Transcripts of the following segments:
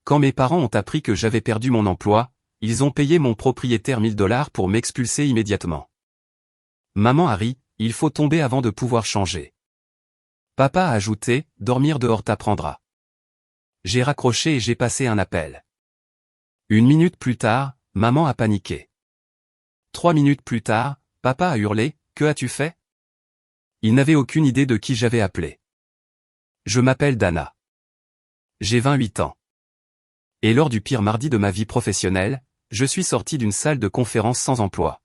Quand mes parents ont appris que j'avais perdu mon emploi, ils ont payé mon propriétaire 1000 $ pour m'expulser immédiatement. Maman a ri, il faut tomber avant de pouvoir changer. Papa a ajouté, dormir dehors t'apprendra. J'ai raccroché et j'ai passé un appel. 1 minute plus tard, maman a paniqué. 3 minutes plus tard, papa a hurlé, que as-tu fait? Il n'avait aucune idée de qui j'avais appelé. Je m'appelle Dana. J'ai 28 ans. Et lors du pire mardi de ma vie professionnelle, je suis sorti d'une salle de conférence sans emploi.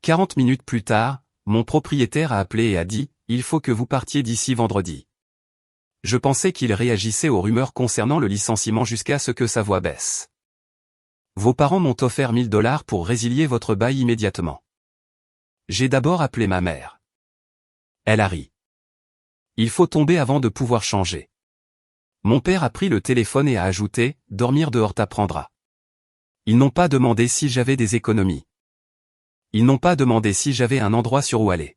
40 minutes plus tard, mon propriétaire a appelé et a dit, il faut que vous partiez d'ici vendredi. Je pensais qu'il réagissait aux rumeurs concernant le licenciement jusqu'à ce que sa voix baisse. Vos parents m'ont offert 1000 $ pour résilier votre bail immédiatement. J'ai d'abord appelé ma mère. Elle a ri. Il faut tomber avant de pouvoir changer. Mon père a pris le téléphone et a ajouté, dormir dehors t'apprendra. Ils n'ont pas demandé si j'avais des économies. Ils n'ont pas demandé si j'avais un endroit sur où aller.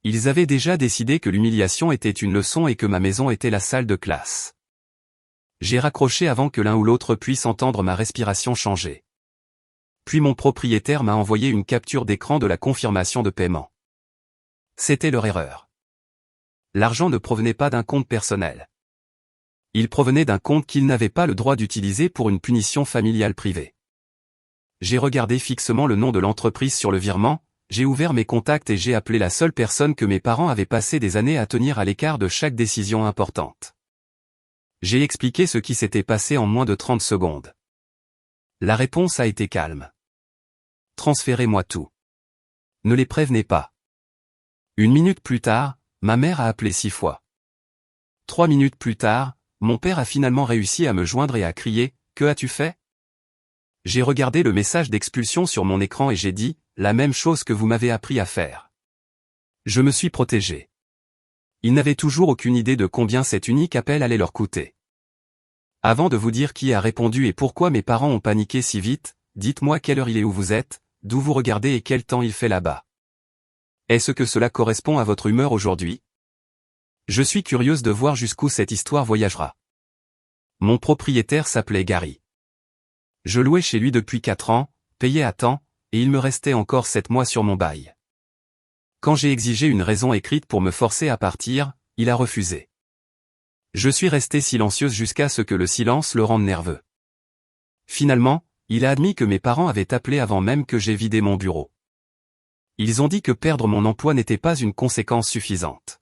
Ils avaient déjà décidé que l'humiliation était une leçon et que ma maison était la salle de classe. J'ai raccroché avant que l'un ou l'autre puisse entendre ma respiration changer. Puis mon propriétaire m'a envoyé une capture d'écran de la confirmation de paiement. C'était leur erreur. L'argent ne provenait pas d'un compte personnel. Il provenait d'un compte qu'ils n'avaient pas le droit d'utiliser pour une punition familiale privée. J'ai regardé fixement le nom de l'entreprise sur le virement, j'ai ouvert mes contacts et j'ai appelé la seule personne que mes parents avaient passé des années à tenir à l'écart de chaque décision importante. J'ai expliqué ce qui s'était passé en moins de 30 secondes. La réponse a été calme. Transférez-moi tout. Ne les prévenez pas. 1 minute plus tard, ma mère a appelé 6 fois. 3 minutes plus tard, mon père a finalement réussi à me joindre et a crié, que as-tu fait? J'ai regardé le message d'expulsion sur mon écran et j'ai dit, la même chose que vous m'avez appris à faire. Je me suis protégé. Ils n'avaient toujours aucune idée de combien cet unique appel allait leur coûter. Avant de vous dire qui a répondu et pourquoi mes parents ont paniqué si vite, dites-moi quelle heure il est où vous êtes, d'où vous regardez et quel temps il fait là-bas. Est-ce que cela correspond à votre humeur aujourd'hui? Je suis curieuse de voir jusqu'où cette histoire voyagera. Mon propriétaire s'appelait Gary. Je louais chez lui depuis 4 ans, payais à temps, et il me restait encore 7 mois sur mon bail. Quand j'ai exigé une raison écrite pour me forcer à partir, il a refusé. Je suis restée silencieuse jusqu'à ce que le silence le rende nerveux. Finalement, il a admis que mes parents avaient appelé avant même que j'aie vidé mon bureau. Ils ont dit que perdre mon emploi n'était pas une conséquence suffisante.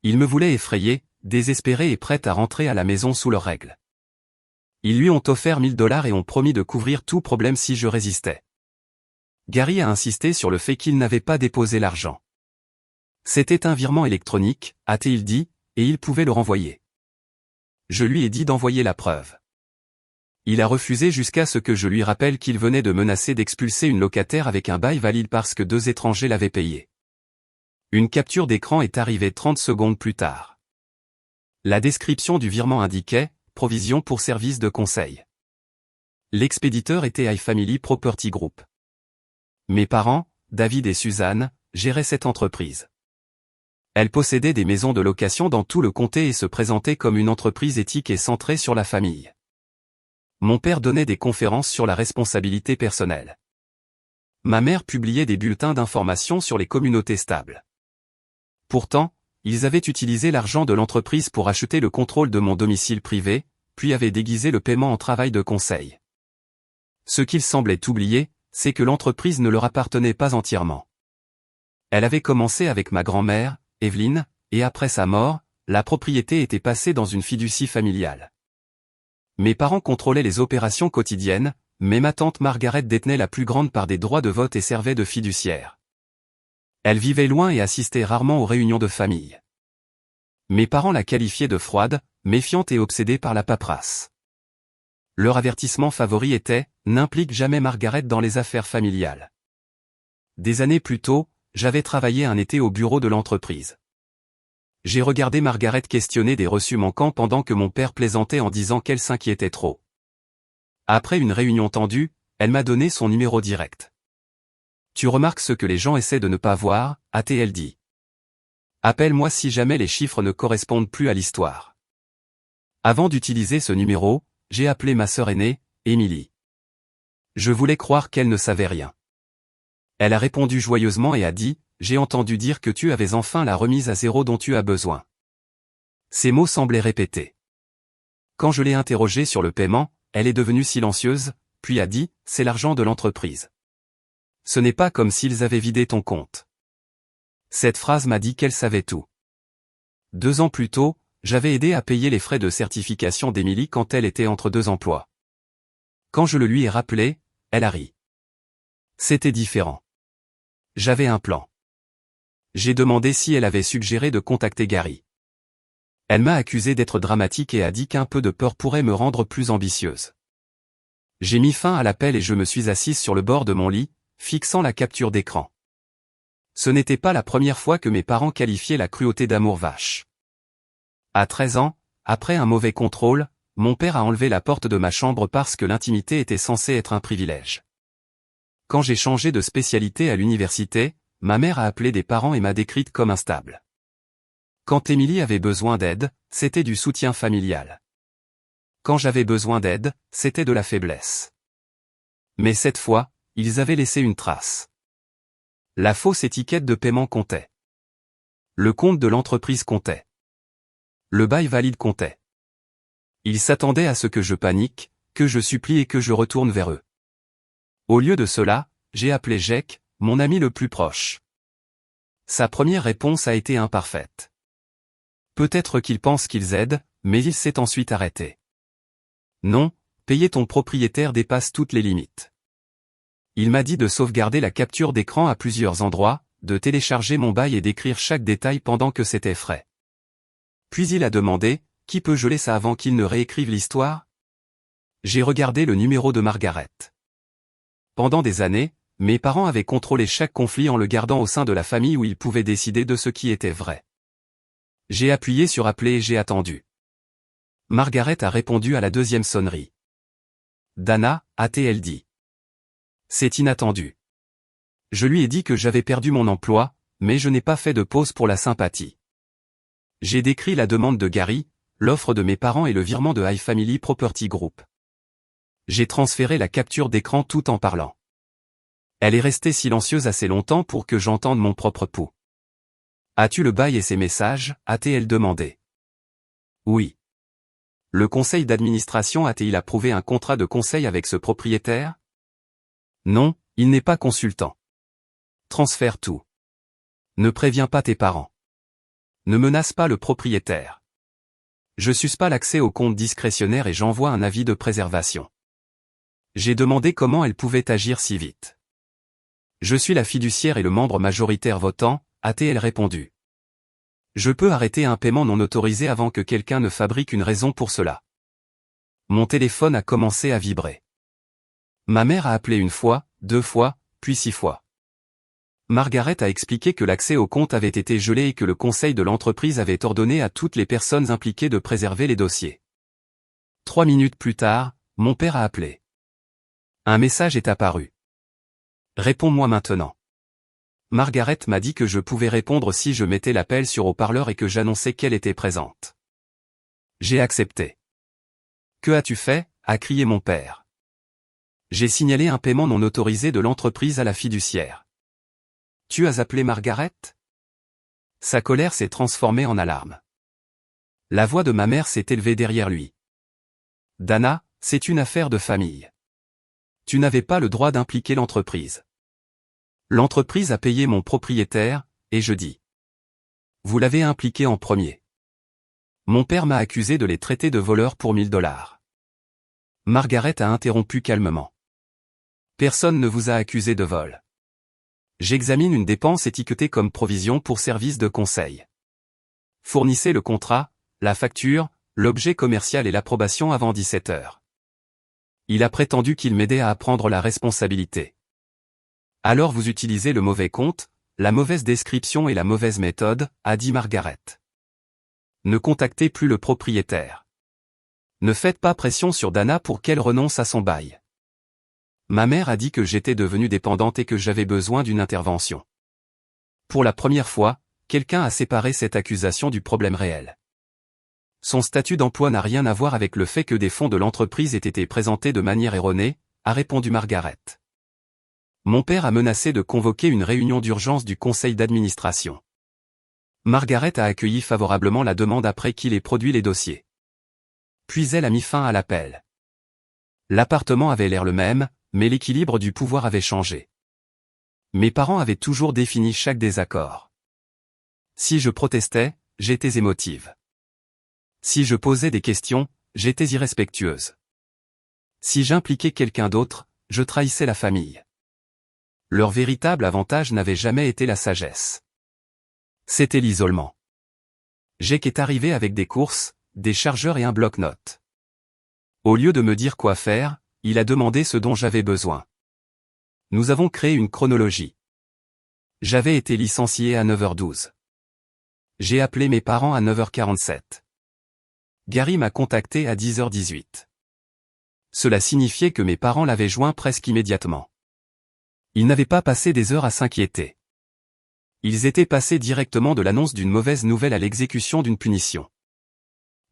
Ils me voulaient effrayée, désespérée et prête à rentrer à la maison sous leurs règles. Ils lui ont offert 1000 $ et ont promis de couvrir tout problème si je résistais. Gary a insisté sur le fait qu'il n'avait pas déposé l'argent. C'était un virement électronique, a-t-il dit, et il pouvait le renvoyer. Je lui ai dit d'envoyer la preuve. Il a refusé jusqu'à ce que je lui rappelle qu'il venait de menacer d'expulser une locataire avec un bail valide parce que 2 étrangers l'avaient payé. Une capture d'écran est arrivée 30 secondes plus tard. La description du virement indiquait « Provision pour service de conseil ». L'expéditeur était iFamily Property Group. Mes parents, David et Suzanne, géraient cette entreprise. Elle possédait des maisons de location dans tout le comté et se présentait comme une entreprise éthique et centrée sur la famille. Mon père donnait des conférences sur la responsabilité personnelle. Ma mère publiait des bulletins d'information sur les communautés stables. Pourtant, ils avaient utilisé l'argent de l'entreprise pour acheter le contrôle de mon domicile privé, puis avaient déguisé le paiement en travail de conseil. Ce qu'ils semblaient oublier, c'est que l'entreprise ne leur appartenait pas entièrement. Elle avait commencé avec ma grand-mère, Evelyne, et après sa mort, la propriété était passée dans une fiducie familiale. Mes parents contrôlaient les opérations quotidiennes, mais ma tante Margaret détenait la plus grande part des droits de vote et servait de fiduciaire. Elle vivait loin et assistait rarement aux réunions de famille. Mes parents la qualifiaient de froide, méfiante et obsédée par la paperasse. Leur avertissement favori était « N'implique jamais Margaret dans les affaires familiales ». Des années plus tôt, j'avais travaillé un été au bureau de l'entreprise. J'ai regardé Margaret questionner des reçus manquants pendant que mon père plaisantait en disant qu'elle s'inquiétait trop. Après une réunion tendue, elle m'a donné son numéro direct. « Tu remarques ce que les gens essaient de ne pas voir » a-t-elle dit. « Appelle-moi si jamais les chiffres ne correspondent plus à l'histoire. » Avant d'utiliser ce numéro, j'ai appelé ma sœur aînée, Émilie. Je voulais croire qu'elle ne savait rien. Elle a répondu joyeusement et a dit, « J'ai entendu dire que tu avais enfin la remise à zéro dont tu as besoin. » Ces mots semblaient répétés. Quand je l'ai interrogée sur le paiement, elle est devenue silencieuse, puis a dit, « C'est l'argent de l'entreprise. Ce n'est pas comme s'ils avaient vidé ton compte. » Cette phrase m'a dit qu'elle savait tout. 2 ans plus tôt, j'avais aidé à payer les frais de certification d'Émilie quand elle était entre 2 emplois. Quand je le lui ai rappelé, elle a ri. C'était différent. J'avais un plan. J'ai demandé si elle avait suggéré de contacter Gary. Elle m'a accusé d'être dramatique et a dit qu'un peu de peur pourrait me rendre plus ambitieuse. J'ai mis fin à l'appel et je me suis assise sur le bord de mon lit, fixant la capture d'écran. Ce n'était pas la première fois que mes parents qualifiaient la cruauté d'amour vache. À 13 ans, après un mauvais contrôle, mon père a enlevé la porte de ma chambre parce que l'intimité était censée être un privilège. Quand j'ai changé de spécialité à l'université, ma mère a appelé des parents et m'a décrite comme instable. Quand Émilie avait besoin d'aide, c'était du soutien familial. Quand j'avais besoin d'aide, c'était de la faiblesse. Mais cette fois, ils avaient laissé une trace. La fausse étiquette de paiement comptait. Le compte de l'entreprise comptait. Le bail valide comptait. Ils s'attendaient à ce que je panique, que je supplie et que je retourne vers eux. Au lieu de cela, j'ai appelé Jake, mon ami le plus proche. Sa première réponse a été imparfaite. Peut-être qu'ils pensent qu'ils aident, mais il s'est ensuite arrêté. Non, payer ton propriétaire dépasse toutes les limites. Il m'a dit de sauvegarder la capture d'écran à plusieurs endroits, de télécharger mon bail et d'écrire chaque détail pendant que c'était frais. Puis il a demandé, qui peut geler ça avant qu'il ne réécrive l'histoire? J'ai regardé le numéro de Margaret. Pendant des années, mes parents avaient contrôlé chaque conflit en le gardant au sein de la famille où ils pouvaient décider de ce qui était vrai. J'ai appuyé sur appeler et j'ai attendu. Margaret a répondu à la 2e sonnerie. Dana, a-t-elle dit. C'est inattendu. Je lui ai dit que j'avais perdu mon emploi, mais je n'ai pas fait de pause pour la sympathie. J'ai décrit la demande de Gary, l'offre de mes parents et le virement de High Family Property Group. J'ai transféré la capture d'écran tout en parlant. Elle est restée silencieuse assez longtemps pour que j'entende mon propre pouls. As-tu le bail et ses messages, a-t-elle demandé. Oui. Le conseil d'administration a-t-il approuvé un contrat de conseil avec ce propriétaire? Non, il n'est pas consultant. Transfère tout. Ne préviens pas tes parents. Ne menace pas le propriétaire. Je suspends l'accès au compte discrétionnaire et j'envoie un avis de préservation. J'ai demandé comment elle pouvait agir si vite. Je suis la fiduciaire et le membre majoritaire votant, a-t-elle répondu. Je peux arrêter un paiement non autorisé avant que quelqu'un ne fabrique une raison pour cela. Mon téléphone a commencé à vibrer. Ma mère a appelé 1 fois, 2 fois, puis 6 fois. Margaret a expliqué que l'accès au compte avait été gelé et que le conseil de l'entreprise avait ordonné à toutes les personnes impliquées de préserver les dossiers. 3 minutes plus tard, mon père a appelé. Un message est apparu. Réponds-moi maintenant. Margaret m'a dit que je pouvais répondre si je mettais l'appel sur haut-parleur et que j'annonçais qu'elle était présente. J'ai accepté. Que as-tu fait? A crié mon père. J'ai signalé un paiement non autorisé de l'entreprise à la fiduciaire. Tu as appelé Margaret? Sa colère s'est transformée en alarme. La voix de ma mère s'est élevée derrière lui. Dana, c'est une affaire de famille. Tu n'avais pas le droit d'impliquer l'entreprise. L'entreprise a payé mon propriétaire, et je dis. Vous l'avez impliqué en premier. Mon père m'a accusé de les traiter de voleurs pour $1000. Margaret a interrompu calmement. Personne ne vous a accusé de vol. J'examine une dépense étiquetée comme provision pour service de conseil. Fournissez le contrat, la facture, l'objet commercial et l'approbation avant 17 heures. Il a prétendu qu'il m'aidait à prendre la responsabilité. Alors vous utilisez le mauvais compte, la mauvaise description et la mauvaise méthode, a dit Margaret. Ne contactez plus le propriétaire. Ne faites pas pression sur Dana pour qu'elle renonce à son bail. Ma mère a dit que j'étais devenue dépendante et que j'avais besoin d'une intervention. Pour la première fois, quelqu'un a séparé cette accusation du problème réel. Son statut d'emploi n'a rien à voir avec le fait que des fonds de l'entreprise aient été présentés de manière erronée, a répondu Margaret. Mon père a menacé de convoquer une réunion d'urgence du conseil d'administration. Margaret a accueilli favorablement la demande après qu'il ait produit les dossiers. Puis elle a mis fin à l'appel. L'appartement avait l'air le même, mais l'équilibre du pouvoir avait changé. Mes parents avaient toujours défini chaque désaccord. Si je protestais, j'étais émotive. Si je posais des questions, j'étais irrespectueuse. Si j'impliquais quelqu'un d'autre, je trahissais la famille. Leur véritable avantage n'avait jamais été la sagesse. C'était l'isolement. Jake est arrivé avec des courses, des chargeurs et un bloc-notes. Au lieu de me dire quoi faire, il a demandé ce dont j'avais besoin. Nous avons créé une chronologie. J'avais été licencié à 9h12. J'ai appelé mes parents à 9h47. Gary m'a contacté à 10h18. Cela signifiait que mes parents l'avaient joint presque immédiatement. Ils n'avaient pas passé des heures à s'inquiéter. Ils étaient passés directement de l'annonce d'une mauvaise nouvelle à l'exécution d'une punition.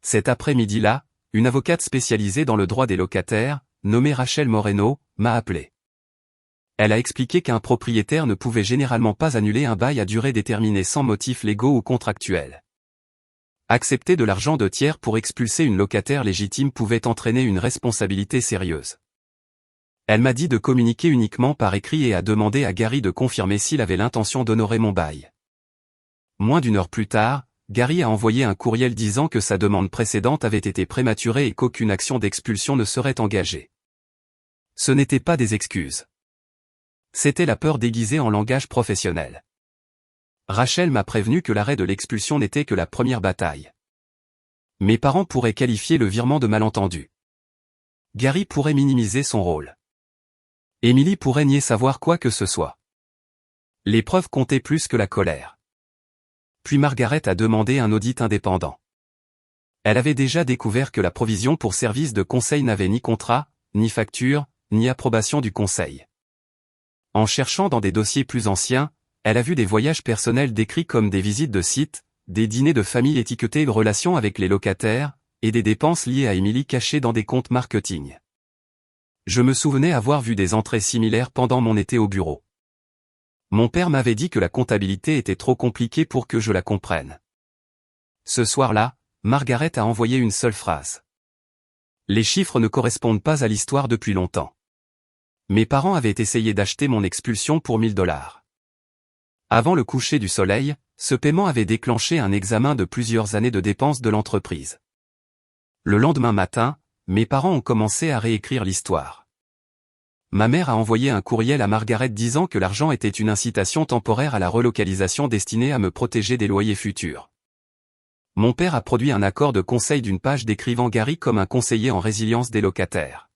Cet après-midi-là, une avocate spécialisée dans le droit des locataires, nommée Rachel Moreno, m'a appelé. Elle a expliqué qu'un propriétaire ne pouvait généralement pas annuler un bail à durée déterminée sans motifs légaux ou contractuels. Accepter de l'argent de tiers pour expulser une locataire légitime pouvait entraîner une responsabilité sérieuse. Elle m'a dit de communiquer uniquement par écrit et a demandé à Gary de confirmer s'il avait l'intention d'honorer mon bail. Moins d'une heure plus tard, Gary a envoyé un courriel disant que sa demande précédente avait été prématurée et qu'aucune action d'expulsion ne serait engagée. Ce n'étaient pas des excuses. C'était la peur déguisée en langage professionnel. Rachel m'a prévenu que l'arrêt de l'expulsion n'était que la première bataille. Mes parents pourraient qualifier le virement de malentendu. Gary pourrait minimiser son rôle. Emily pourrait nier savoir quoi que ce soit. Les preuves comptaient plus que la colère. Puis Margaret a demandé un audit indépendant. Elle avait déjà découvert que la provision pour service de conseil n'avait ni contrat, ni facture, ni approbation du conseil. En cherchant dans des dossiers plus anciens, elle a vu des voyages personnels décrits comme des visites de sites, des dîners de famille étiquetés relations avec les locataires, et des dépenses liées à Emily cachées dans des comptes marketing. Je me souvenais avoir vu des entrées similaires pendant mon été au bureau. Mon père m'avait dit que la comptabilité était trop compliquée pour que je la comprenne. Ce soir-là, Margaret a envoyé une seule phrase. Les chiffres ne correspondent pas à l'histoire depuis longtemps. Mes parents avaient essayé d'acheter mon expulsion pour $1000. Avant le coucher du soleil, ce paiement avait déclenché un examen de plusieurs années de dépenses de l'entreprise. Le lendemain matin, mes parents ont commencé à réécrire l'histoire. Ma mère a envoyé un courriel à Margaret disant que l'argent était une incitation temporaire à la relocalisation destinée à me protéger des loyers futurs. Mon père a produit un accord de conseil d'une page décrivant Gary comme un conseiller en résilience des locataires.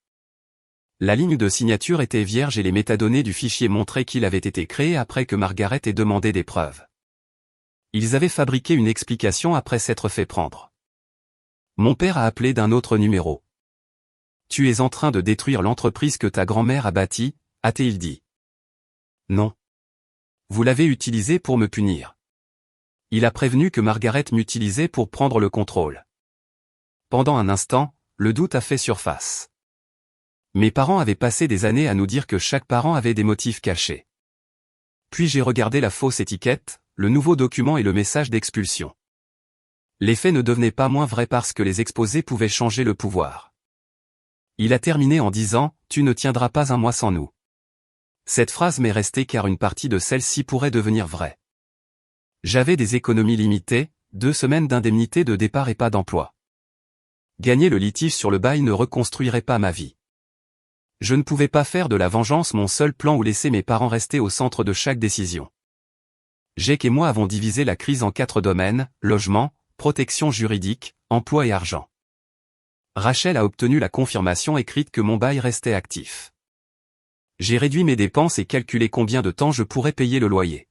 La ligne de signature était vierge et les métadonnées du fichier montraient qu'il avait été créé après que Margaret ait demandé des preuves. Ils avaient fabriqué une explication après s'être fait prendre. Mon père a appelé d'un autre numéro. « Tu es en train de détruire l'entreprise que ta grand-mère a bâtie », a-t-il dit. « Non. Vous l'avez utilisé pour me punir. » Il a prévenu que Margaret m'utilisait pour prendre le contrôle. Pendant un instant, le doute a fait surface. Mes parents avaient passé des années à nous dire que chaque parent avait des motifs cachés. Puis j'ai regardé la fausse étiquette, le nouveau document et le message d'expulsion. Les faits ne devenaient pas moins vrais parce que les exposés pouvaient changer le pouvoir. Il a terminé en disant « Tu ne tiendras pas un mois sans nous ». Cette phrase m'est restée car une partie de celle-ci pourrait devenir vraie. J'avais des économies limitées, 2 semaines d'indemnité de départ et pas d'emploi. Gagner le litige sur le bail ne reconstruirait pas ma vie. Je ne pouvais pas faire de la vengeance mon seul plan ou laisser mes parents rester au centre de chaque décision. Jake et moi avons divisé la crise en 4 domaines, logement, protection juridique, emploi et argent. Rachel a obtenu la confirmation écrite que mon bail restait actif. J'ai réduit mes dépenses et calculé combien de temps je pourrais payer le loyer.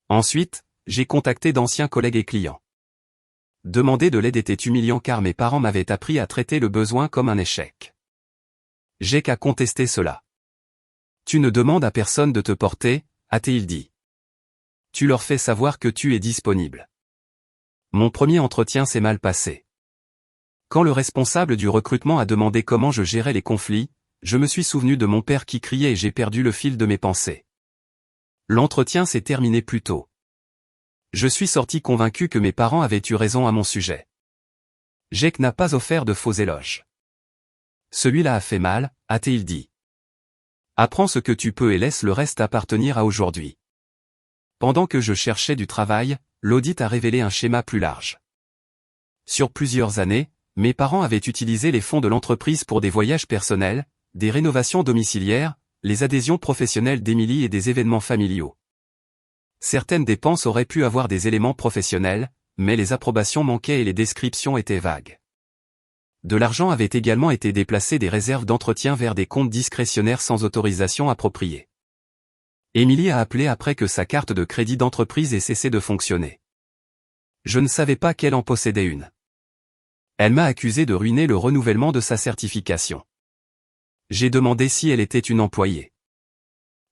Ensuite, j'ai contacté d'anciens collègues et clients. Demander de l'aide était humiliant car mes parents m'avaient appris à traiter le besoin comme un échec. Jake a contesté cela. « Tu ne demandes à personne de te porter », a-t-il dit. « Tu leur fais savoir que tu es disponible. » Mon premier entretien s'est mal passé. Quand le responsable du recrutement a demandé comment je gérais les conflits, je me suis souvenu de mon père qui criait et j'ai perdu le fil de mes pensées. L'entretien s'est terminé plus tôt. Je suis sorti convaincu que mes parents avaient eu raison à mon sujet. Jake n'a pas offert de faux éloges. Celui-là a fait mal, a-t-il dit. Apprends ce que tu peux et laisse le reste appartenir à aujourd'hui. Pendant que je cherchais du travail, l'audit a révélé un schéma plus large. Sur plusieurs années, mes parents avaient utilisé les fonds de l'entreprise pour des voyages personnels, des rénovations domiciliaires, les adhésions professionnelles d'Emily et des événements familiaux. Certaines dépenses auraient pu avoir des éléments professionnels, mais les approbations manquaient et les descriptions étaient vagues. De l'argent avait également été déplacé des réserves d'entretien vers des comptes discrétionnaires sans autorisation appropriée. Emily a appelé après que sa carte de crédit d'entreprise ait cessé de fonctionner. Je ne savais pas qu'elle en possédait une. Elle m'a accusé de ruiner le renouvellement de sa certification. J'ai demandé si elle était une employée.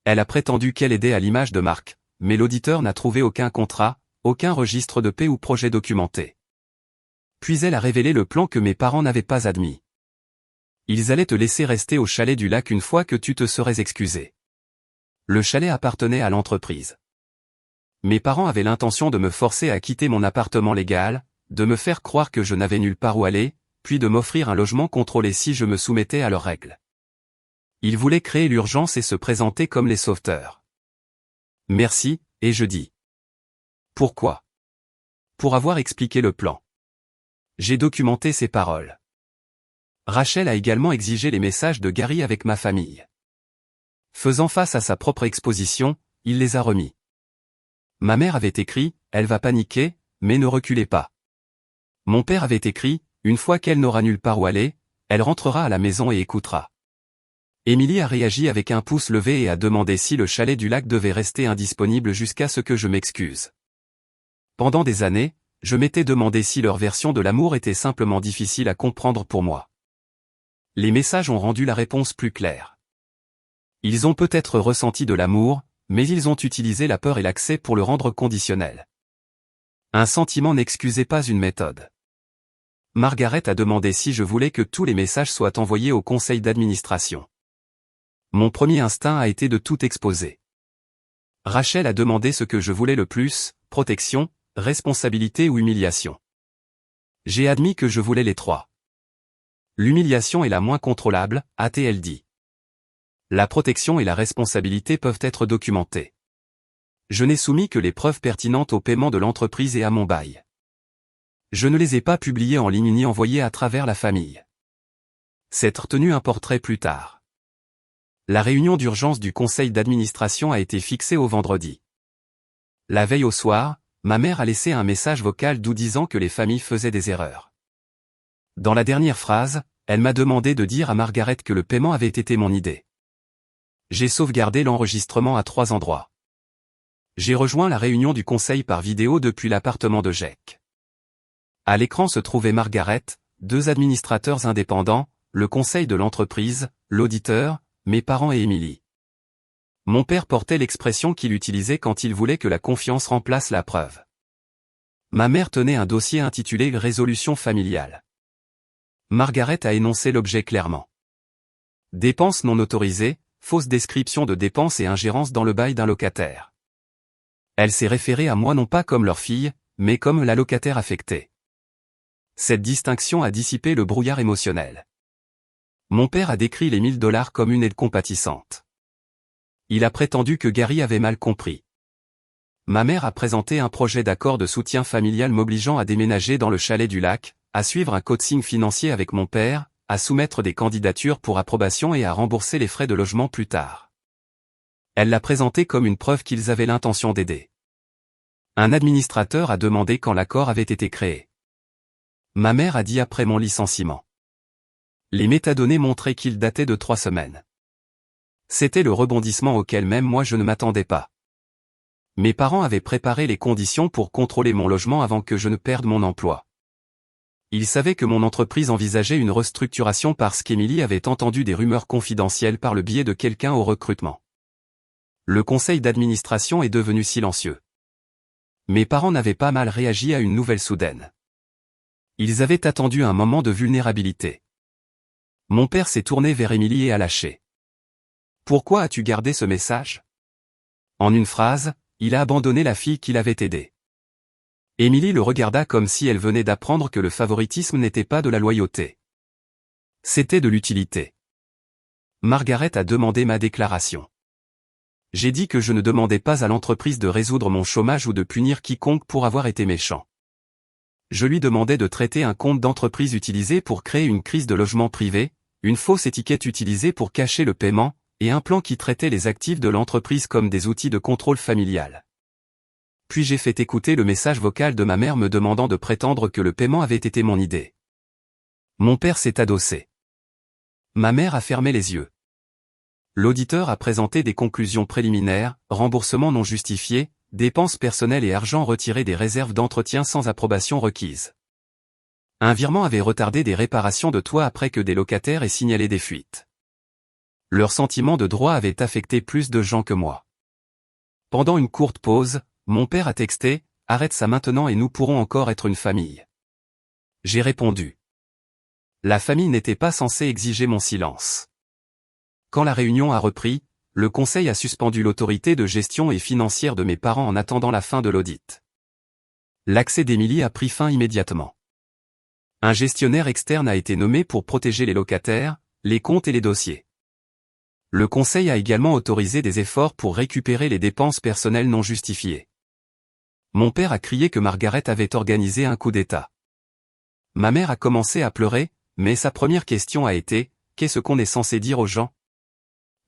Elle a prétendu qu'elle aidait à l'image de marque, mais l'auditeur n'a trouvé aucun contrat, aucun registre de paie ou projet documenté. Puis elle a révélé le plan que mes parents n'avaient pas admis. Ils allaient te laisser rester au chalet du lac une fois que tu te serais excusé. Le chalet appartenait à l'entreprise. Mes parents avaient l'intention de me forcer à quitter mon appartement légal, de me faire croire que je n'avais nulle part où aller, puis de m'offrir un logement contrôlé si je me soumettais à leurs règles. Ils voulaient créer l'urgence et se présenter comme les sauveteurs. Merci, et je dis. Pourquoi? Pour avoir expliqué le plan. J'ai documenté ces paroles. Rachel a également exigé les messages de Gary avec ma famille. Faisant face à sa propre exposition, il les a remis. Ma mère avait écrit, elle va paniquer, mais ne reculez pas. Mon père avait écrit, une fois qu'elle n'aura nulle part où aller, elle rentrera à la maison et écoutera. Emily a réagi avec un pouce levé et a demandé si le chalet du lac devait rester indisponible jusqu'à ce que je m'excuse. Pendant des années, je m'étais demandé si leur version de l'amour était simplement difficile à comprendre pour moi. Les messages ont rendu la réponse plus claire. Ils ont peut-être ressenti de l'amour, mais ils ont utilisé la peur et l'accès pour le rendre conditionnel. Un sentiment n'excusait pas une méthode. Margaret a demandé si je voulais que tous les messages soient envoyés au conseil d'administration. Mon premier instinct a été de tout exposer. Rachel a demandé ce que je voulais le plus, protection, responsabilité ou humiliation. J'ai admis que je voulais les trois. L'humiliation est la moins contrôlable, a-t-elle dit. La protection et la responsabilité peuvent être documentées. Je n'ai soumis que les preuves pertinentes au paiement de l'entreprise et à mon bail. Je ne les ai pas publiées en ligne ni envoyées à travers la famille. C'est retenu un portrait plus tard. La réunion d'urgence du conseil d'administration a été fixée au vendredi. La veille au soir, ma mère a laissé un message vocal d'où disant que les familles faisaient des erreurs. Dans la dernière phrase, elle m'a demandé de dire à Margaret que le paiement avait été mon idée. J'ai sauvegardé l'enregistrement à 3 endroits. J'ai rejoint la réunion du conseil par vidéo depuis l'appartement de Jake. À l'écran se trouvaient Margaret, 2 administrateurs indépendants, le conseil de l'entreprise, l'auditeur, mes parents et Emily. Mon père portait l'expression qu'il utilisait quand il voulait que la confiance remplace la preuve. Ma mère tenait un dossier intitulé « Résolution familiale ». Margaret a énoncé l'objet clairement. Dépenses non autorisées, fausse description de dépenses et ingérence dans le bail d'un locataire. Elle s'est référée à moi non pas comme leur fille, mais comme la locataire affectée. Cette distinction a dissipé le brouillard émotionnel. Mon père a décrit les $1000 comme une aide compatissante. Il a prétendu que Gary avait mal compris. Ma mère a présenté un projet d'accord de soutien familial m'obligeant à déménager dans le chalet du lac, à suivre un coaching financier avec mon père, à soumettre des candidatures pour approbation et à rembourser les frais de logement plus tard. Elle l'a présenté comme une preuve qu'ils avaient l'intention d'aider. Un administrateur a demandé quand l'accord avait été créé. Ma mère a dit après mon licenciement. Les métadonnées montraient qu'il datait de 3 semaines. C'était le rebondissement auquel même moi je ne m'attendais pas. Mes parents avaient préparé les conditions pour contrôler mon logement avant que je ne perde mon emploi. Ils savaient que mon entreprise envisageait une restructuration parce qu'Emily avait entendu des rumeurs confidentielles par le biais de quelqu'un au recrutement. Le conseil d'administration est devenu silencieux. Mes parents n'avaient pas mal réagi à une nouvelle soudaine. Ils avaient attendu un moment de vulnérabilité. Mon père s'est tourné vers Émilie et a lâché. Pourquoi as-tu gardé ce message? En une phrase, il a abandonné la fille qui l'avait aidé. Émilie le regarda comme si elle venait d'apprendre que le favoritisme n'était pas de la loyauté. C'était de l'utilité. Margaret a demandé ma déclaration. J'ai dit que je ne demandais pas à l'entreprise de résoudre mon chômage ou de punir quiconque pour avoir été méchant. Je lui demandais de traiter un compte d'entreprise utilisé pour créer une crise de logement privé, une fausse étiquette utilisée pour cacher le paiement, et un plan qui traitait les actifs de l'entreprise comme des outils de contrôle familial. Puis j'ai fait écouter le message vocal de ma mère me demandant de prétendre que le paiement avait été mon idée. Mon père s'est adossé. Ma mère a fermé les yeux. L'auditeur a présenté des conclusions préliminaires, remboursement non justifié, dépenses personnelles et argent retiré des réserves d'entretien sans approbation requise. Un virement avait retardé des réparations de toit après que des locataires aient signalé des fuites. Leur sentiment de droit avait affecté plus de gens que moi. Pendant une courte pause, mon père a texté « Arrête ça maintenant et nous pourrons encore être une famille ». J'ai répondu. La famille n'était pas censée exiger mon silence. Quand la réunion a repris, le conseil a suspendu l'autorité de gestion et financière de mes parents en attendant la fin de l'audit. L'accès d'Émilie a pris fin immédiatement. Un gestionnaire externe a été nommé pour protéger les locataires, les comptes et les dossiers. Le conseil a également autorisé des efforts pour récupérer les dépenses personnelles non justifiées. Mon père a crié que Margaret avait organisé un coup d'État. Ma mère a commencé à pleurer, mais sa première question a été « Qu'est-ce qu'on est censé dire aux gens ?»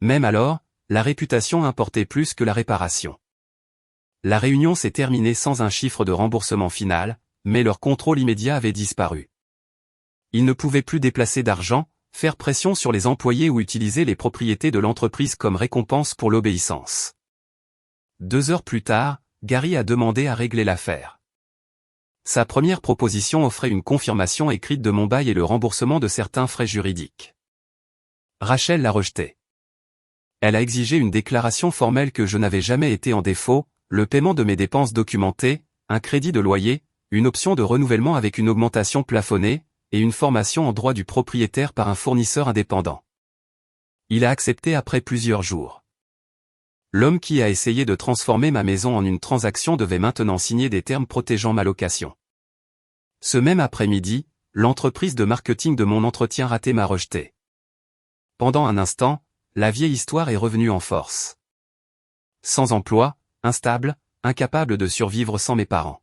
Même alors, la réputation importait plus que la réparation. La réunion s'est terminée sans un chiffre de remboursement final, mais leur contrôle immédiat avait disparu. Ils ne pouvaient plus déplacer d'argent, faire pression sur les employés ou utiliser les propriétés de l'entreprise comme récompense pour l'obéissance. 2 heures plus tard, Gary a demandé à régler l'affaire. Sa première proposition offrait une confirmation écrite de mon bail et le remboursement de certains frais juridiques. Rachel l'a rejeté. Elle a exigé une déclaration formelle que je n'avais jamais été en défaut, le paiement de mes dépenses documentées, un crédit de loyer, une option de renouvellement avec une augmentation plafonnée, et une formation en droit du propriétaire par un fournisseur indépendant. Il a accepté après plusieurs jours. L'homme qui a essayé de transformer ma maison en une transaction devait maintenant signer des termes protégeant ma location. Ce même après-midi, l'entreprise de marketing de mon entretien raté m'a rejeté. Pendant un instant, la vieille histoire est revenue en force. Sans emploi, instable, incapable de survivre sans mes parents.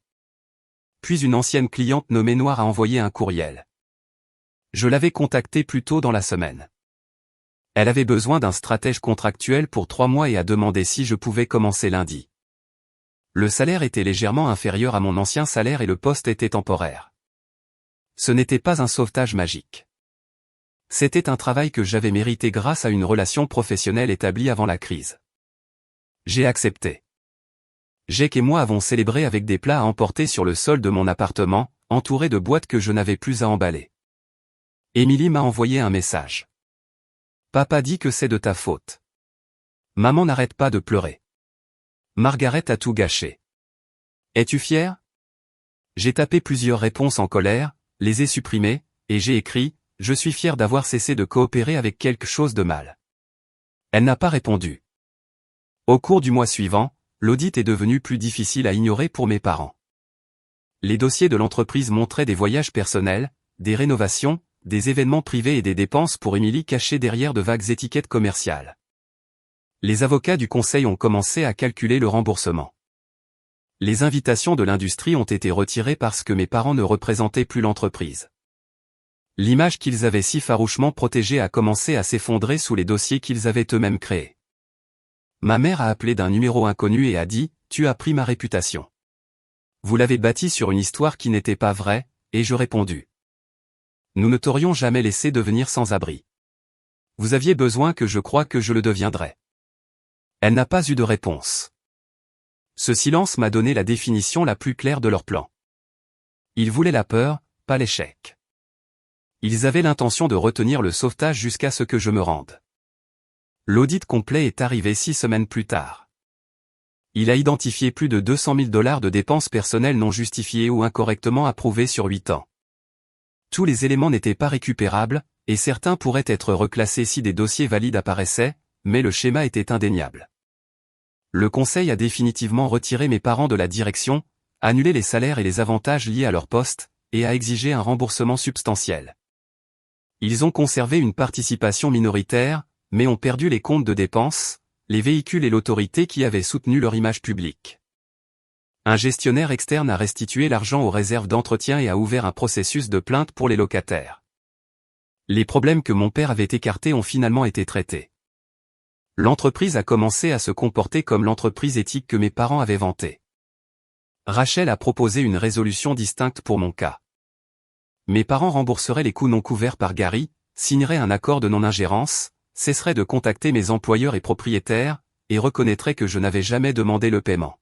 Puis une ancienne cliente nommée Noire a envoyé un courriel. Je l'avais contactée plus tôt dans la semaine. Elle avait besoin d'un stratège contractuel pour 3 mois et a demandé si je pouvais commencer lundi. Le salaire était légèrement inférieur à mon ancien salaire et le poste était temporaire. Ce n'était pas un sauvetage magique. C'était un travail que j'avais mérité grâce à une relation professionnelle établie avant la crise. J'ai accepté. Jake et moi avons célébré avec des plats à emporter sur le sol de mon appartement, entouré de boîtes que je n'avais plus à emballer. Émilie m'a envoyé un message. Papa dit que c'est de ta faute. Maman n'arrête pas de pleurer. Margaret a tout gâché. Es-tu fier? J'ai tapé plusieurs réponses en colère, les ai supprimées, et j'ai écrit « Je suis fier d'avoir cessé de coopérer avec quelque chose de mal ». Elle n'a pas répondu. Au cours du mois suivant, l'audit est devenu plus difficile à ignorer pour mes parents. Les dossiers de l'entreprise montraient des voyages personnels, des rénovations, des événements privés et des dépenses pour Émilie cachées derrière de vagues étiquettes commerciales. Les avocats du conseil ont commencé à calculer le remboursement. Les invitations de l'industrie ont été retirées parce que mes parents ne représentaient plus l'entreprise. L'image qu'ils avaient si farouchement protégée a commencé à s'effondrer sous les dossiers qu'ils avaient eux-mêmes créés. Ma mère a appelé d'un numéro inconnu et a dit « Tu as pris ma réputation. Vous l'avez bâtie sur une histoire qui n'était pas vraie », et je répondu. Nous ne t'aurions jamais laissé devenir sans abri. Vous aviez besoin que je croie que je le deviendrais. Elle n'a pas eu de réponse. Ce silence m'a donné la définition la plus claire de leur plan. Ils voulaient la peur, pas l'échec. Ils avaient l'intention de retenir le sauvetage jusqu'à ce que je me rende. L'audit complet est arrivé 6 semaines plus tard. Il a identifié plus de 200 000 $ de dépenses personnelles non justifiées ou incorrectement approuvées sur 8 ans. Tous les éléments n'étaient pas récupérables, et certains pourraient être reclassés si des dossiers valides apparaissaient, mais le schéma était indéniable. Le conseil a définitivement retiré mes parents de la direction, annulé les salaires et les avantages liés à leur poste, et a exigé un remboursement substantiel. Ils ont conservé une participation minoritaire, mais ont perdu les comptes de dépenses, les véhicules et l'autorité qui avaient soutenu leur image publique. Un gestionnaire externe a restitué l'argent aux réserves d'entretien et a ouvert un processus de plainte pour les locataires. Les problèmes que mon père avait écartés ont finalement été traités. L'entreprise a commencé à se comporter comme l'entreprise éthique que mes parents avaient vantée. Rachel a proposé une résolution distincte pour mon cas. Mes parents rembourseraient les coûts non couverts par Gary, signeraient un accord de non-ingérence, cesseraient de contacter mes employeurs et propriétaires, et reconnaîtraient que je n'avais jamais demandé le paiement.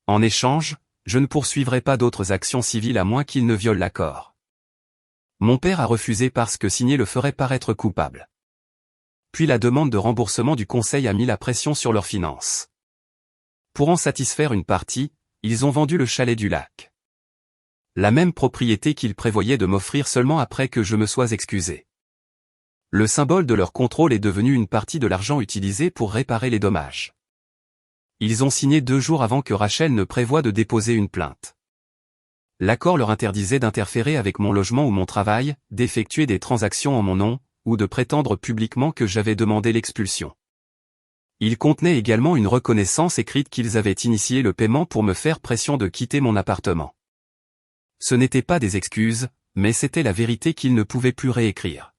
En échange, je ne poursuivrai pas d'autres actions civiles à moins qu'ils ne violent l'accord. Mon père a refusé parce que signer le ferait paraître coupable. Puis la demande de remboursement du conseil a mis la pression sur leurs finances. Pour en satisfaire une partie, ils ont vendu le chalet du lac. La même propriété qu'ils prévoyaient de m'offrir seulement après que je me sois excusé. Le symbole de leur contrôle est devenu une partie de l'argent utilisé pour réparer les dommages. Ils ont signé 2 jours avant que Rachel ne prévoie de déposer une plainte. L'accord leur interdisait d'interférer avec mon logement ou mon travail, d'effectuer des transactions en mon nom, ou de prétendre publiquement que j'avais demandé l'expulsion. Il contenait également une reconnaissance écrite qu'ils avaient initié le paiement pour me faire pression de quitter mon appartement. Ce n'étaient pas des excuses, mais c'était la vérité qu'ils ne pouvaient plus réécrire.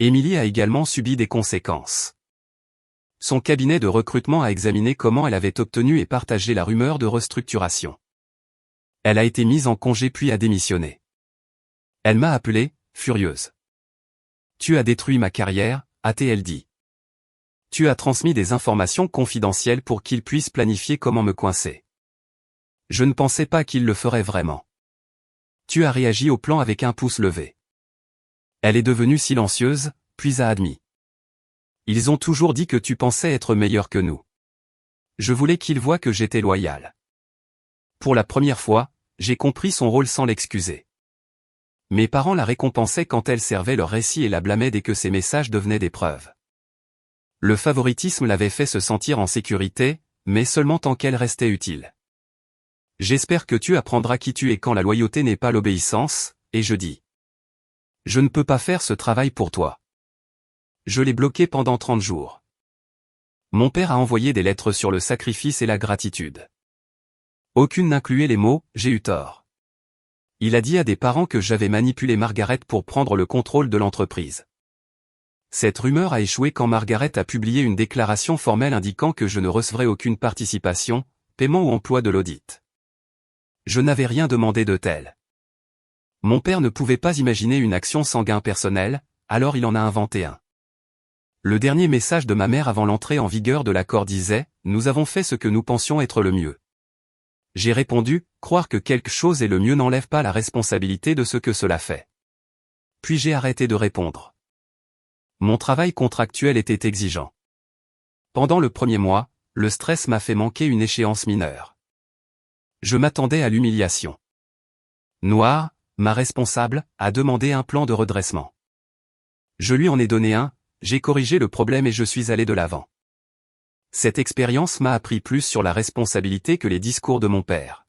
Émilie a également subi des conséquences. Son cabinet de recrutement a examiné comment elle avait obtenu et partagé la rumeur de restructuration. Elle a été mise en congé puis a démissionné. Elle m'a appelé, furieuse. « Tu as détruit ma carrière », a-t-elle dit. « Tu as transmis des informations confidentielles pour qu'ils puissent planifier comment me coincer. Je ne pensais pas qu'ils le feraient vraiment. Tu as réagi au plan avec un pouce levé. » Elle est devenue silencieuse, puis a admis. « Ils ont toujours dit que tu pensais être meilleur que nous. Je voulais qu'ils voient que j'étais loyal. » Pour la première fois, j'ai compris son rôle sans l'excuser. Mes parents la récompensaient quand elle servait leur récit et la blâmaient dès que ses messages devenaient des preuves. Le favoritisme l'avait fait se sentir en sécurité, mais seulement tant qu'elle restait utile. J'espère que tu apprendras qui tu es quand la loyauté n'est pas l'obéissance, et je dis. Je ne peux pas faire ce travail pour toi. Je l'ai bloqué pendant 30 jours. Mon père a envoyé des lettres sur le sacrifice et la gratitude. Aucune n'incluait les mots « j'ai eu tort ». Il a dit à des parents que j'avais manipulé Margaret pour prendre le contrôle de l'entreprise. Cette rumeur a échoué quand Margaret a publié une déclaration formelle indiquant que je ne recevrais aucune participation, paiement ou emploi de l'audit. Je n'avais rien demandé de tel. Mon père ne pouvait pas imaginer une action sans gain personnel, alors il en a inventé un. Le dernier message de ma mère avant l'entrée en vigueur de l'accord disait « Nous avons fait ce que nous pensions être le mieux ». J'ai répondu « Croire que quelque chose est le mieux n'enlève pas la responsabilité de ce que cela fait ». Puis j'ai arrêté de répondre. Mon travail contractuel était exigeant. Pendant le premier mois, le stress m'a fait manquer une échéance mineure. Je m'attendais à l'humiliation. Noire, ma responsable, a demandé un plan de redressement. Je lui en ai donné un, j'ai corrigé le problème et je suis allé de l'avant. Cette expérience m'a appris plus sur la responsabilité que les discours de mon père.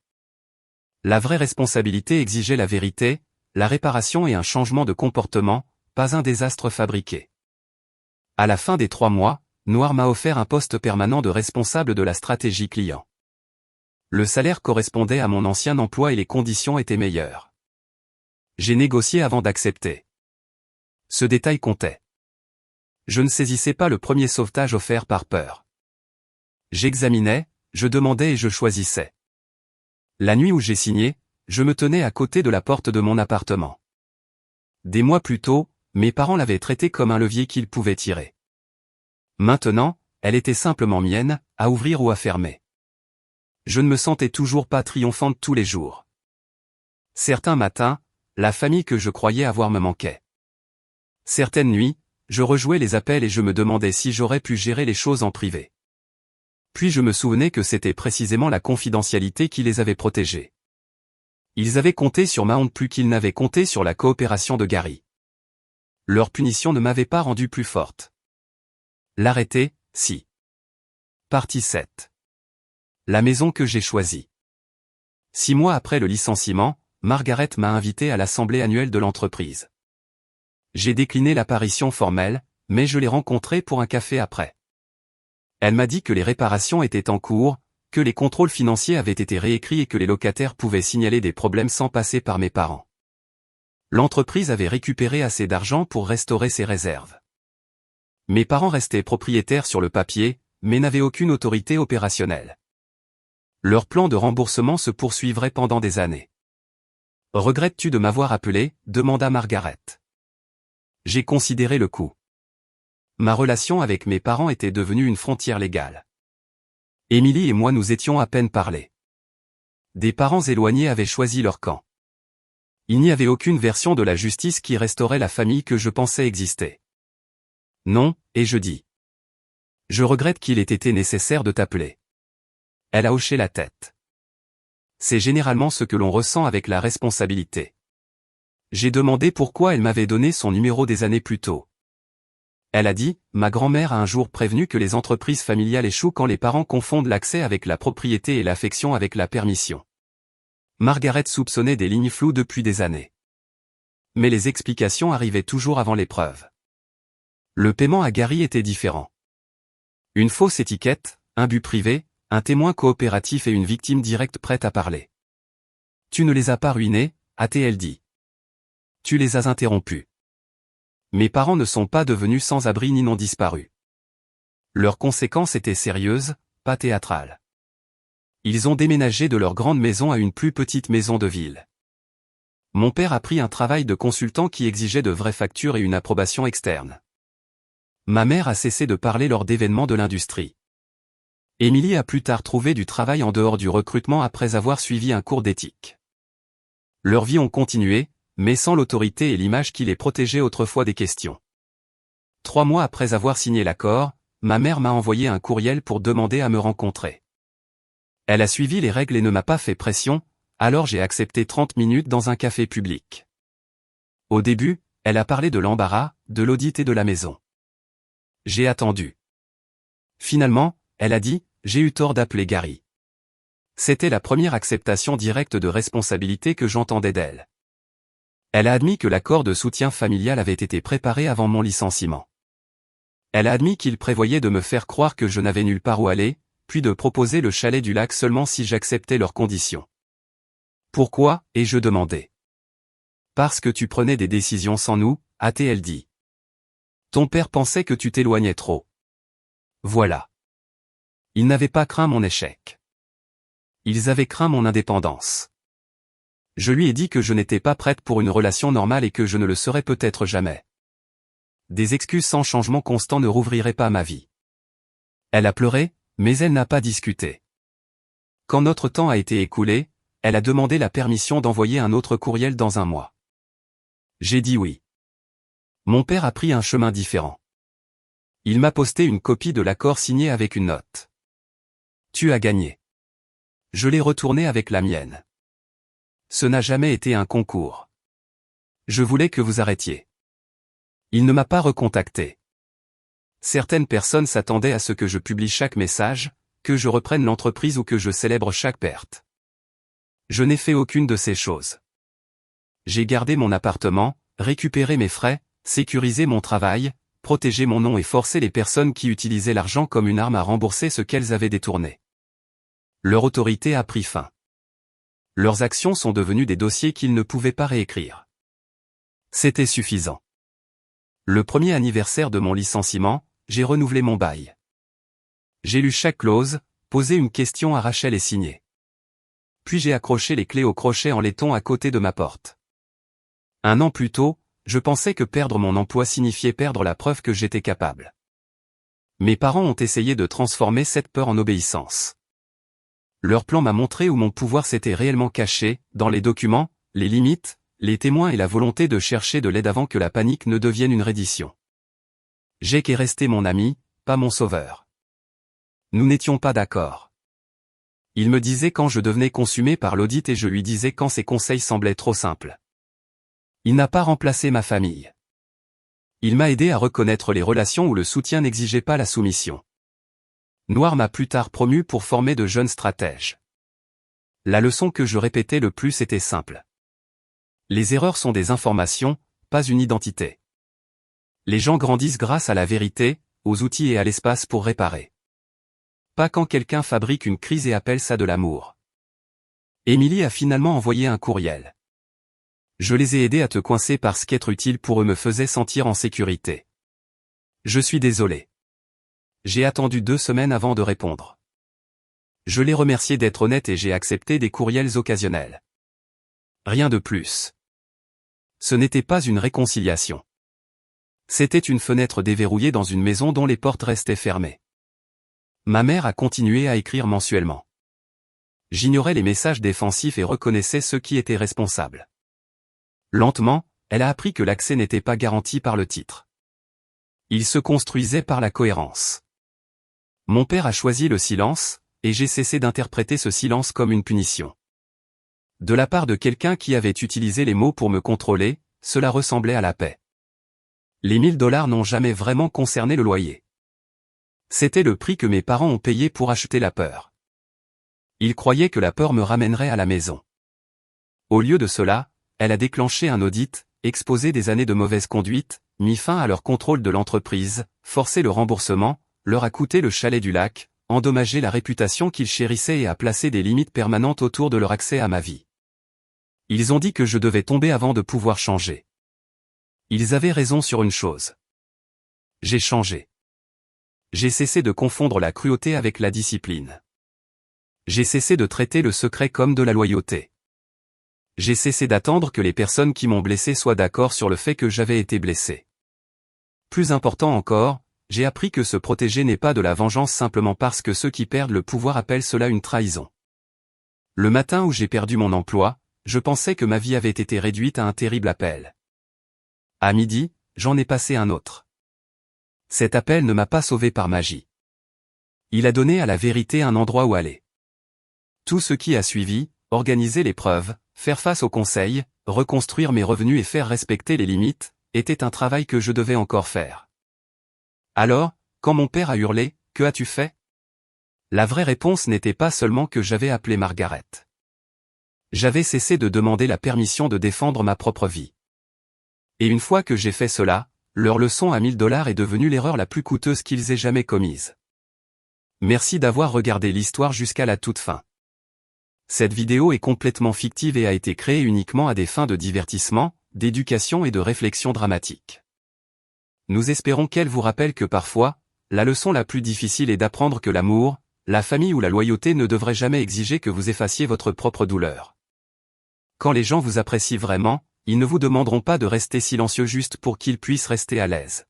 La vraie responsabilité exigeait la vérité, la réparation et un changement de comportement, pas un désastre fabriqué. À la fin des 3 mois, Noir m'a offert un poste permanent de responsable de la stratégie client. Le salaire correspondait à mon ancien emploi et les conditions étaient meilleures. J'ai négocié avant d'accepter. Ce détail comptait. Je ne saisissais pas le premier sauvetage offert par peur. J'examinais, je demandais et je choisissais. La nuit où j'ai signé, je me tenais à côté de la porte de mon appartement. Des mois plus tôt, mes parents l'avaient traitée comme un levier qu'ils pouvaient tirer. Maintenant, elle était simplement mienne, à ouvrir ou à fermer. Je ne me sentais toujours pas triomphante tous les jours. Certains matins, la famille que je croyais avoir me manquait. Certaines nuits, je rejouais les appels et je me demandais si j'aurais pu gérer les choses en privé. Puis je me souvenais que c'était précisément la confidentialité qui les avait protégés. Ils avaient compté sur ma honte plus qu'ils n'avaient compté sur la coopération de Gary. Leur punition ne m'avait pas rendue plus forte. L'arrêter, si. Partie 7. La maison que j'ai choisie. 6 mois après le licenciement, Margaret m'a invité à l'assemblée annuelle de l'entreprise. J'ai décliné l'apparition formelle, mais je l'ai rencontrée pour un café après. Elle m'a dit que les réparations étaient en cours, que les contrôles financiers avaient été réécrits et que les locataires pouvaient signaler des problèmes sans passer par mes parents. L'entreprise avait récupéré assez d'argent pour restaurer ses réserves. Mes parents restaient propriétaires sur le papier, mais n'avaient aucune autorité opérationnelle. Leur plan de remboursement se poursuivrait pendant des années. « Regrettes-tu de m'avoir appelé ?» demanda Margaret. J'ai considéré le coup. Ma relation avec mes parents était devenue une frontière légale. Émilie et moi nous étions à peine parlés. Des parents éloignés avaient choisi leur camp. Il n'y avait aucune version de la justice qui restaurait la famille que je pensais exister. Non, et je dis. Je regrette qu'il ait été nécessaire de t'appeler. Elle a hoché la tête. C'est généralement ce que l'on ressent avec la responsabilité. J'ai demandé pourquoi elle m'avait donné son numéro des années plus tôt. Elle a dit, ma grand-mère a un jour prévenu que les entreprises familiales échouent quand les parents confondent l'accès avec la propriété et l'affection avec la permission. Margaret soupçonnait des lignes floues depuis des années. Mais les explications arrivaient toujours avant l'épreuve. Le paiement à Gary était différent. Une fausse étiquette, un but privé, un témoin coopératif et une victime directe prête à parler. Tu ne les as pas ruinés, a-t-elle dit. Tu les as interrompus. Mes parents ne sont pas devenus sans abri ni n'ont disparu. Leurs conséquences étaient sérieuses, pas théâtrales. Ils ont déménagé de leur grande maison à une plus petite maison de ville. Mon père a pris un travail de consultant qui exigeait de vraies factures et une approbation externe. Ma mère a cessé de parler lors d'événements de l'industrie. Émilie a plus tard trouvé du travail en dehors du recrutement après avoir suivi un cours d'éthique. Leurs vies ont continué, mais sans l'autorité et l'image qui les protégeait autrefois des questions. 3 mois après avoir signé l'accord, ma mère m'a envoyé un courriel pour demander à me rencontrer. Elle a suivi les règles et ne m'a pas fait pression, alors j'ai accepté 30 minutes dans un café public. Au début, elle a parlé de l'embarras, de l'audit et de la maison. J'ai attendu. Finalement, elle a dit, j'ai eu tort d'appeler Gary. C'était la première acceptation directe de responsabilité que j'entendais d'elle. Elle a admis que l'accord de soutien familial avait été préparé avant mon licenciement. Elle a admis qu'il prévoyait de me faire croire que je n'avais nulle part où aller, puis de proposer le chalet du lac seulement si j'acceptais leurs conditions. Pourquoi, ai-je demandé. Parce que tu prenais des décisions sans nous, a-t-elle dit. Ton père pensait que tu t'éloignais trop. Voilà. Ils n'avaient pas craint mon échec. Ils avaient craint mon indépendance. Je lui ai dit que je n'étais pas prête pour une relation normale et que je ne le serais peut-être jamais. Des excuses sans changement constant ne rouvriraient pas ma vie. Elle a pleuré, mais elle n'a pas discuté. Quand notre temps a été écoulé, elle a demandé la permission d'envoyer un autre courriel dans un mois. J'ai dit oui. Mon père a pris un chemin différent. Il m'a posté une copie de l'accord signé avec une note. Tu as gagné. Je l'ai retourné avec la mienne. Ce n'a jamais été un concours. Je voulais que vous arrêtiez. Il ne m'a pas recontacté. Certaines personnes s'attendaient à ce que je publie chaque message, que je reprenne l'entreprise ou que je célèbre chaque perte. Je n'ai fait aucune de ces choses. J'ai gardé mon appartement, récupéré mes frais, sécurisé mon travail, protégé mon nom et forcé les personnes qui utilisaient l'argent comme une arme à rembourser ce qu'elles avaient détourné. Leur autorité a pris fin. Leurs actions sont devenues des dossiers qu'ils ne pouvaient pas réécrire. C'était suffisant. Le premier anniversaire de mon licenciement, j'ai renouvelé mon bail. J'ai lu chaque clause, posé une question à Rachel et signé. Puis j'ai accroché les clés au crochet en laiton à côté de ma porte. 1 an plus tôt, je pensais que perdre mon emploi signifiait perdre la preuve que j'étais capable. Mes parents ont essayé de transformer cette peur en obéissance. Leur plan m'a montré où mon pouvoir s'était réellement caché, dans les documents, les limites, les témoins et la volonté de chercher de l'aide avant que la panique ne devienne une reddition. Jake est resté mon ami, pas mon sauveur. Nous n'étions pas d'accord. Il me disait quand je devenais consumé par l'audit et je lui disais quand ses conseils semblaient trop simples. Il n'a pas remplacé ma famille. Il m'a aidé à reconnaître les relations où le soutien n'exigeait pas la soumission. Noir m'a plus tard promu pour former de jeunes stratèges. La leçon que je répétais le plus était simple. Les erreurs sont des informations, pas une identité. Les gens grandissent grâce à la vérité, aux outils et à l'espace pour réparer. Pas quand quelqu'un fabrique une crise et appelle ça de l'amour. Émilie a finalement envoyé un courriel. Je les ai aidés à te coincer parce qu'être utile pour eux me faisait sentir en sécurité. Je suis désolé. J'ai attendu 2 semaines avant de répondre. Je l'ai remercié d'être honnête et j'ai accepté des courriels occasionnels. Rien de plus. Ce n'était pas une réconciliation. C'était une fenêtre déverrouillée dans une maison dont les portes restaient fermées. Ma mère a continué à écrire mensuellement. J'ignorais les messages défensifs et reconnaissais ceux qui étaient responsables. Lentement, elle a appris que l'accès n'était pas garanti par le titre. Il se construisait par la cohérence. Mon père a choisi le silence, et j'ai cessé d'interpréter ce silence comme une punition. De la part de quelqu'un qui avait utilisé les mots pour me contrôler, cela ressemblait à la paix. Les $1000 n'ont jamais vraiment concerné le loyer. C'était le prix que mes parents ont payé pour acheter la peur. Ils croyaient que la peur me ramènerait à la maison. Au lieu de cela, elle a déclenché un audit, exposé des années de mauvaise conduite, mis fin à leur contrôle de l'entreprise, forcé le remboursement, leur a coûté le chalet du lac, endommagé la réputation qu'ils chérissaient et a placé des limites permanentes autour de leur accès à ma vie. Ils ont dit que je devais tomber avant de pouvoir changer. Ils avaient raison sur une chose. J'ai changé. J'ai cessé de confondre la cruauté avec la discipline. J'ai cessé de traiter le secret comme de la loyauté. J'ai cessé d'attendre que les personnes qui m'ont blessé soient d'accord sur le fait que j'avais été blessé. Plus important encore, j'ai appris que se protéger n'est pas de la vengeance simplement parce que ceux qui perdent le pouvoir appellent cela une trahison. Le matin où j'ai perdu mon emploi, je pensais que ma vie avait été réduite à un terrible appel. À midi, j'en ai passé un autre. Cet appel ne m'a pas sauvé par magie. Il a donné à la vérité un endroit où aller. Tout ce qui a suivi, organiser les preuves, faire face aux conseils, reconstruire mes revenus et faire respecter les limites, était un travail que je devais encore faire. Alors, quand mon père a hurlé, « Que as-tu fait ?» La vraie réponse n'était pas seulement que j'avais appelé Margaret. J'avais cessé de demander la permission de défendre ma propre vie. Et une fois que j'ai fait cela, leur leçon à $1000 est devenue l'erreur la plus coûteuse qu'ils aient jamais commise. Merci d'avoir regardé l'histoire jusqu'à la toute fin. Cette vidéo est complètement fictive et a été créée uniquement à des fins de divertissement, d'éducation et de réflexion dramatique. Nous espérons qu'elle vous rappelle que parfois, la leçon la plus difficile est d'apprendre que l'amour, la famille ou la loyauté ne devraient jamais exiger que vous effaciez votre propre douleur. Quand les gens vous apprécient vraiment, ils ne vous demanderont pas de rester silencieux juste pour qu'ils puissent rester à l'aise.